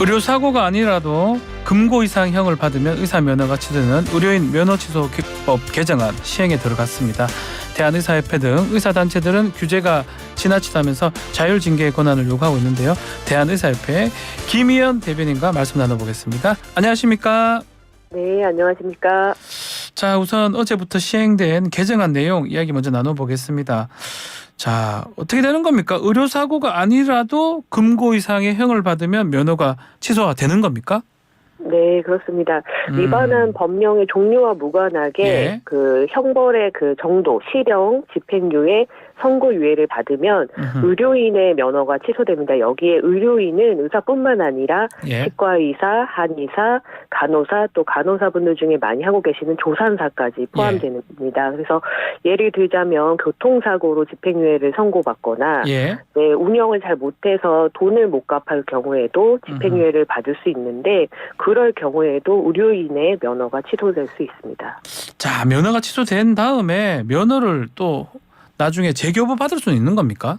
의료사고가 아니라도 금고 이상형을 받으면 의사 면허가 취소되는 의료인 면허 취소법 개정안 시행에 들어갔습니다. 대한의사협회 등 의사단체들은 규제가 지나치다면서 자율징계의 권한을 요구하고 있는데요. 대한의사협회 김희연 대변인과 말씀 나눠보겠습니다. 안녕하십니까? 네, 안녕하십니까? 자, 우선 어제부터 시행된 개정안 내용 이야기 먼저 나눠보겠습니다. 자, 어떻게 되는 겁니까? 의료사고가 아니라도 금고 이상의 형을 받으면 면허가 취소가 되는 겁니까? 네, 그렇습니다. 위반한 법령의 종류와 무관하게 예. 그 형벌의 그 정도, 실형, 집행유예, 선고유예를 받으면 의료인의 면허가 취소됩니다. 여기에 의료인은 의사뿐만 아니라 예. 치과의사, 한의사, 간호사, 또 간호사분들 중에 많이 하고 계시는 조산사까지 포함됩니다. 그래서 예를 들자면 교통사고로 집행유예를 선고받거나 예. 네, 운영을 잘 못해서 돈을 못 갚을 경우에도 집행유예를 받을 수 있는데 그럴 경우에도 의료인의 면허가 취소될 수 있습니다. 자, 면허가 취소된 다음에 면허를 또 나중에 재교부 받을 수는 있는 겁니까?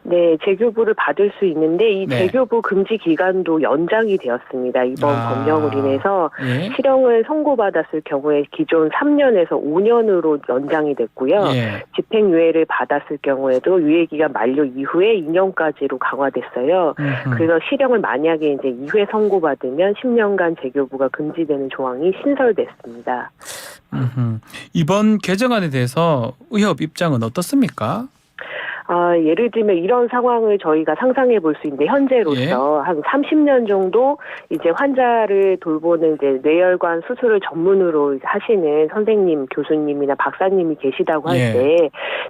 네, 재교부를 받을 수 있는데 이 네. 재교부 금지 기간도 연장이 되었습니다. 이번 법령으로 인해서 예. 실형을 선고받았을 경우에 기존 3년에서 5년으로 연장이 됐고요. 예. 집행유예를 받았을 경우에도 유예기간 만료 이후에 2년까지로 강화됐어요. 그래서 실형을 만약에 이제 2회 선고받으면 10년간 재교부가 금지되는 조항이 신설됐습니다. 이번 개정안에 대해서 의협 입장은 어떻습니까? 예를 들면 이런 상황을 저희가 상상해 볼 수 있는데 현재로서 한 30년 정도 이제 환자를 돌보는 이제 뇌혈관 수술을 전문으로 하시는 선생님, 교수님이나 박사님이 계시다고 할 때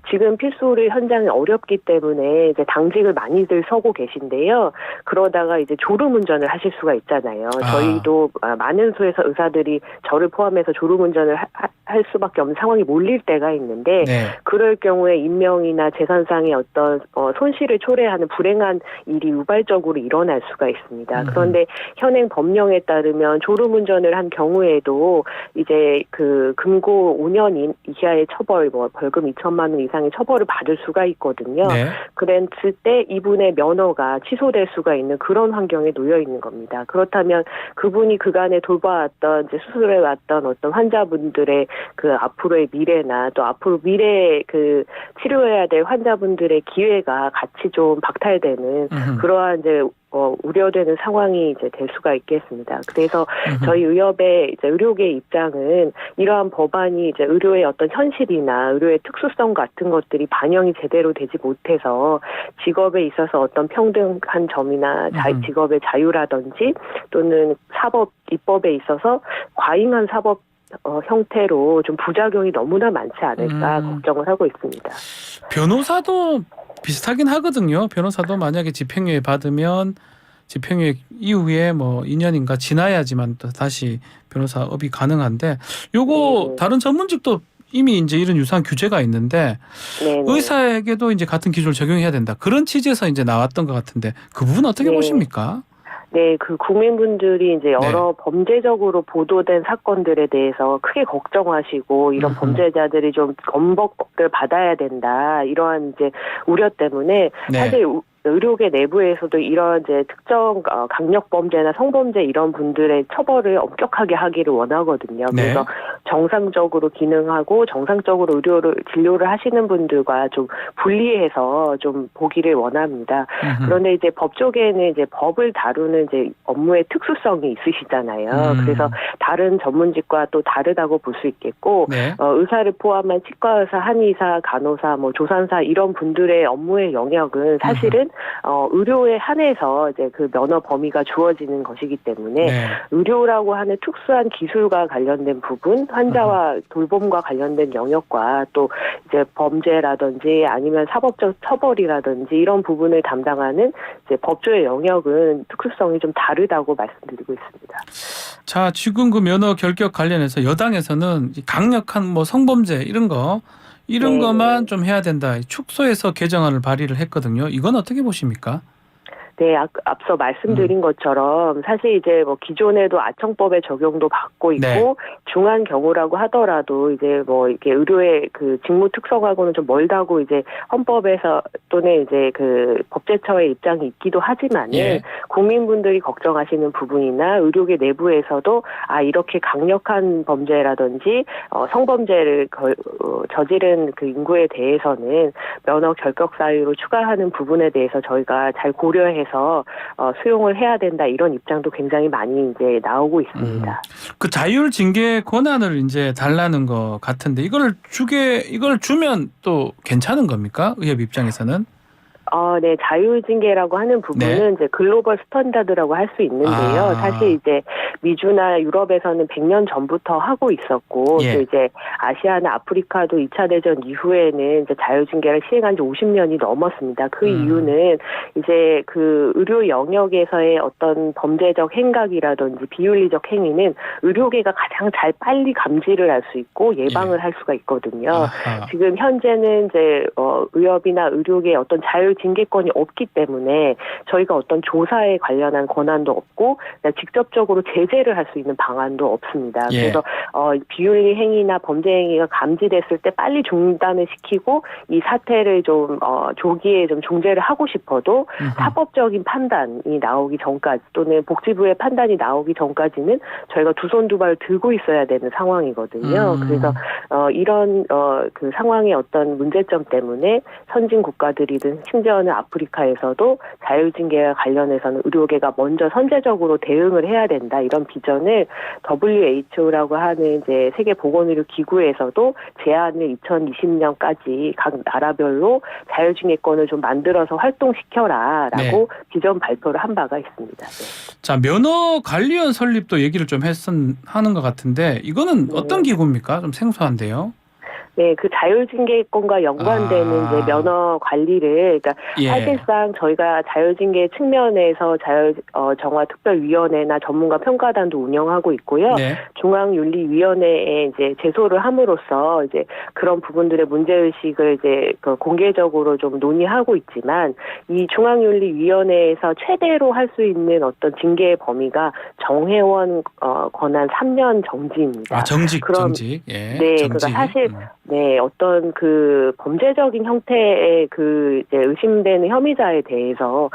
지금 필수를 현장이 어렵기 때문에 이제 당직을 많이들 서고 계신데요. 그러다가 이제 졸음운전을 하실 수가 있잖아요. 저희도 많은 수에서 의사들이 저를 포함해서 졸음운전을 할 수밖에 없는 상황이 몰릴 때가 있는데 그럴 경우에 인명이나 재산상의 어떤 손실을 초래하는 불행한 일이 우발적으로 일어날 수가 있습니다. 그런데 현행 법령에 따르면 졸음운전을 한 경우에도 이제 그 금고 5년 이하의 처벌, 뭐 벌금 2천만 원 이상의 처벌을 받을 수가 있거든요. 그랬을 때 이분의 면허가 취소될 수가 있는 그런 환경에 놓여 있는 겁니다. 그렇다면 그분이 그간에 돌봐왔던 이제 수술해왔던 어떤 환자분들의 그 앞으로의 미래나 또 앞으로 미래에 그 치료해야 될 환자분들의 기회가 같이 좀 박탈되는 그러한 이제 우려되는 상황이 이제 될 수가 있겠습니다. 그래서 저희 의협의 이제 의료계 입장은 이러한 법안이 이제 의료의 어떤 현실이나 의료의 특수성 같은 것들이 반영이 제대로 되지 못해서 직업에 있어서 어떤 평등한 점이나 직업의 자유라든지 또는 사법 입법에 있어서 과잉한 사법 형태로 좀 부작용이 너무나 많지 않을까 걱정을 하고 있습니다. 변호사도 비슷하긴 하거든요. 변호사도 만약에 집행유예 받으면 집행유예 이후에 뭐 2년인가 지나야지만 또 다시 변호사업이 가능한데 요거 다른 전문직도 이미 이제 이런 유사한 규제가 있는데 의사에게도 이제 같은 기준을 적용해야 된다. 그런 취지에서 이제 나왔던 것 같은데 그 부분 어떻게 보십니까? 네, 그 국민분들이 이제 여러 범죄적으로 보도된 사건들에 대해서 크게 걱정하시고 이런 범죄자들이 좀 엄벌을 받아야 된다 이러한 이제 우려 때문에 사실 의료계 내부에서도 이런 이제 특정 강력 범죄나 성범죄 이런 분들의 처벌을 엄격하게 하기를 원하거든요. 그래서 정상적으로 기능하고 정상적으로 진료를 하시는 분들과 좀 분리해서 좀 보기를 원합니다. 그런데 이제 법 쪽에는 이제 법을 다루는 이제 업무의 특수성이 있으시잖아요. 그래서 다른 전문직과 또 다르다고 볼 수 있겠고 의사를 포함한 치과의사, 한의사, 간호사, 뭐 조산사 이런 분들의 업무의 영역은 사실은 의료에 한해서 이제 그 면허 범위가 주어지는 것이기 때문에 의료라고 하는 특수한 기술과 관련된 부분, 환자와 돌봄과 관련된 영역과 또 이제 범죄라든지 아니면 사법적 처벌이라든지 이런 부분을 담당하는 이제 법조의 영역은 특수성이 좀 다르다고 말씀드리고 있습니다. 자, 지금 그 면허 결격 관련해서 여당에서는 강력한 뭐 성범죄 이런 것만 좀 해야 된다. 축소해서 개정안을 발의를 했거든요. 이건 어떻게 보십니까? 네, 앞서 말씀드린 것처럼 사실 이제 뭐 기존에도 아청법의 적용도 받고 있고 네. 중한 경우라고 하더라도 이제 뭐 이렇게 의료의 그 직무 특성하고는 좀 멀다고 이제 헌법에서 또는 이제 그 법제처의 입장이 있기도 하지만은 예. 국민분들이 걱정하시는 부분이나 의료계 내부에서도 이렇게 강력한 범죄라든지 성범죄를 저지른 그 인구에 대해서는 면허 결격 사유로 추가하는 부분에 대해서 저희가 잘 고려해서 수용을 해야 된다 이런 입장도 굉장히 많이 이제 나오고 있습니다. 그 자율 징계 권한을 이제 달라는 것 같은데 이걸 주면 또 괜찮은 겁니까? 의협 입장에서는? 네, 자율징계라고 하는 부분은 이제 글로벌 스탠다드라고 할 수 있는데요. 사실 이제 미주나 유럽에서는 100년 전부터 하고 있었고, 예. 또 이제 아시아나 아프리카도 2차 대전 이후에는 이제 자율징계를 시행한 지 50년이 넘었습니다. 그 이유는 이제 그 의료 영역에서의 어떤 범죄적 행각이라든지 비윤리적 행위는 의료계가 가장 잘 빨리 감지를 할 수 있고 예방을 할 수가 있거든요. 아하. 지금 현재는 이제 의협이나 의료계의 어떤 자율징계권이 없기 때문에 저희가 어떤 조사에 관련한 권한도 없고 직접적으로 제재를 할 수 있는 방안도 없습니다. 예. 그래서 비윤리 행위나 범죄 행위가 감지됐을 때 빨리 중단을 시키고 이 사태를 좀 조기에 좀 중재를 하고 싶어도 사법적인 판단이 나오기 전까지 또는 복지부의 판단이 나오기 전까지는 저희가 두 손 두 발 들고 있어야 되는 상황이거든요. 그래서 이런 그 상황의 어떤 문제점 때문에 선진 국가들이든 심지어는 아프리카에서도 자율징계와 관련해서는 의료계가 먼저 선제적으로 대응을 해야 된다 이런 비전을 WHO라고 하는 이제 세계보건의료 기구에서도 제안을 2020년까지 각 나라별로 자율징계권을 좀 만들어서 활동시켜라라고 비전 발표를 한 바가 있습니다. 네. 자, 면허 관리원 설립도 얘기를 좀 하는 것 같은데 이거는 어떤 기구입니까? 좀 생소한데요. 네, 그 자율징계권과 연관되는 이제 면허 관리를, 그러니까 사실상 저희가 자율징계 측면에서 정화특별위원회나 전문가 평가단도 운영하고 있고요. 중앙윤리위원회에 이제 제소를 함으로써 이제 그런 부분들의 문제의식을 이제 공개적으로 좀 논의하고 있지만 이 중앙윤리위원회에서 최대로 할 수 있는 어떤 징계의 범위가 정회원 권한 3년 정지입니다. 정직. 네, 정직. 그러니까 사실 어떤 그 범죄적인 형태의 그 이제 의심되는 혐의자에 대해서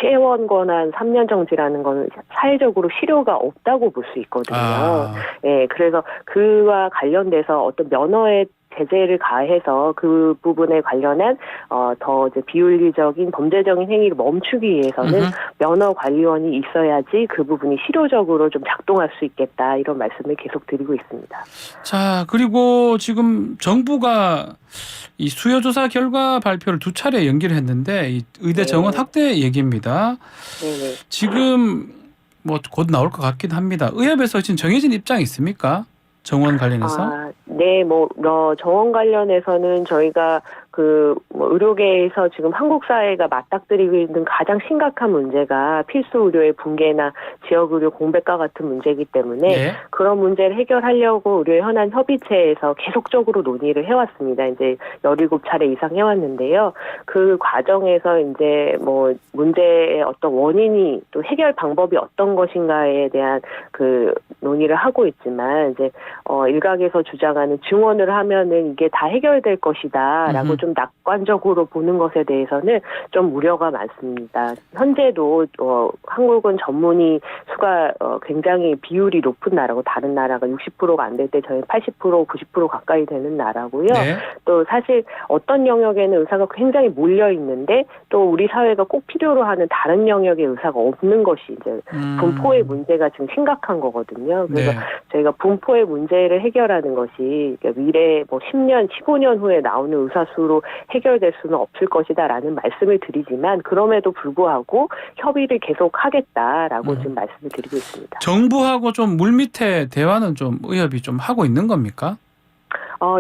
회원 권한 3년 정지라는 거는 사회적으로 실효가 없다고 볼 수 있거든요. 네, 그래서 그와 관련돼서 어떤 면허의 제재를 가해서 그 부분에 관련한 더 이제 비윤리적인 범죄적인 행위를 멈추기 위해서는 면허관리원이 있어야지 그 부분이 실효적으로 좀 작동할 수 있겠다 이런 말씀을 계속 드리고 있습니다. 자, 그리고 지금 정부가 이 수요조사 결과 발표를 2차례 연기를 했는데 이 의대 정원 확대 얘기입니다. 지금 뭐 곧 나올 것 같긴 합니다. 의협에서 지금 정해진 입장이 있습니까? 정원 관련해서? 네, 정원 관련해서는 저희가 의료계에서 지금 한국 사회가 맞닥뜨리고 있는 가장 심각한 문제가 필수 의료의 붕괴나 지역 의료 공백과 같은 문제이기 때문에 그런 문제를 해결하려고 의료 현안 협의체에서 계속적으로 논의를 해왔습니다. 이제 17차례 이상 해왔는데요. 그 과정에서 이제 문제의 어떤 원인이 또 해결 방법이 어떤 것인가에 대한 그 논의를 하고 있지만 이제 일각에서 주장하는 증원을 하면은 이게 다 해결될 것이다라고 좀 낙관적으로 보는 것에 대해서는 좀 우려가 많습니다. 현재도 한국은 전문의 수가 굉장히 비율이 높은 나라고 다른 나라가 60%가 안 될 때 저희 80% 90% 가까이 되는 나라고요. 또 사실 어떤 영역에는 의사가 굉장히 몰려 있는데 또 우리 사회가 꼭 필요로 하는 다른 영역의 의사가 없는 것이 이제 분포의 문제가 지금 심각한 거거든요. 그래서 저희가 분포의 문제를 해결하는 것이 미래 10년, 15년 후에 나오는 의사 수로 해결될 수는 없을 것이다라는 말씀을 드리지만 그럼에도 불구하고 협의를 계속하겠다라고 지금 말씀을 드리고 있습니다. 정부하고 좀 물밑에 대화는 좀 의협이 좀 하고 있는 겁니까?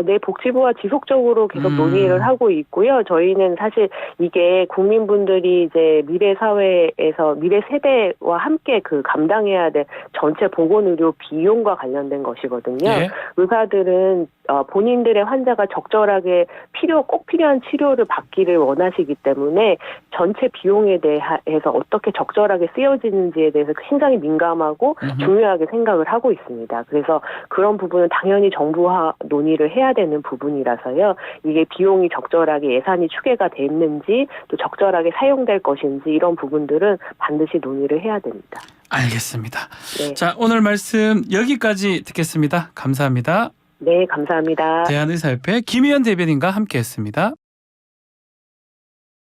네, 복지부와 지속적으로 계속 논의를 하고 있고요. 저희는 사실 이게 국민분들이 이제 미래 사회에서 미래 세대와 함께 그 감당해야 될 전체 보건의료 비용과 관련된 것이거든요. 예. 의사들은 본인들의 환자가 적절하게 꼭 필요한 치료를 받기를 원하시기 때문에 전체 비용에 대해서 어떻게 적절하게 쓰여지는지에 대해서 굉장히 민감하고 중요하게 생각을 하고 있습니다. 그래서 그런 부분은 당연히 정부와 논의를 해야 되는 부분이라서요. 이게 비용이 적절하게 예산이 추계가 됐는지 또 적절하게 사용될 것인지 이런 부분들은 반드시 논의를 해야 됩니다. 알겠습니다. 네. 자, 오늘 말씀 여기까지 듣겠습니다. 감사합니다. 네, 감사합니다. 대한의사협회 김희연 대변인과 함께했습니다.